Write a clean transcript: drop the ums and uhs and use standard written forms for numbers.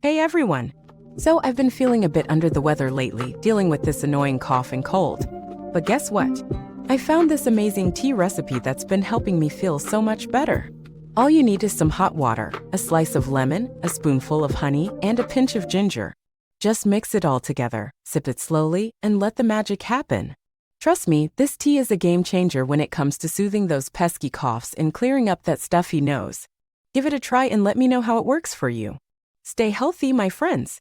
Hey everyone! So I've been feeling a bit under the weather lately, dealing with this annoying cough and cold. But guess what? I found this amazing tea recipe that's been helping me feel so much better. All you need is some hot water, a slice of lemon, a spoonful of honey, and a pinch of ginger. Just mix it all together, sip it slowly, and let the magic happen. Trust me, this tea is a game changer when it comes to soothing those pesky coughs and clearing up that stuffy nose. Give it a try and let me know how it works for you. Stay healthy, my friends.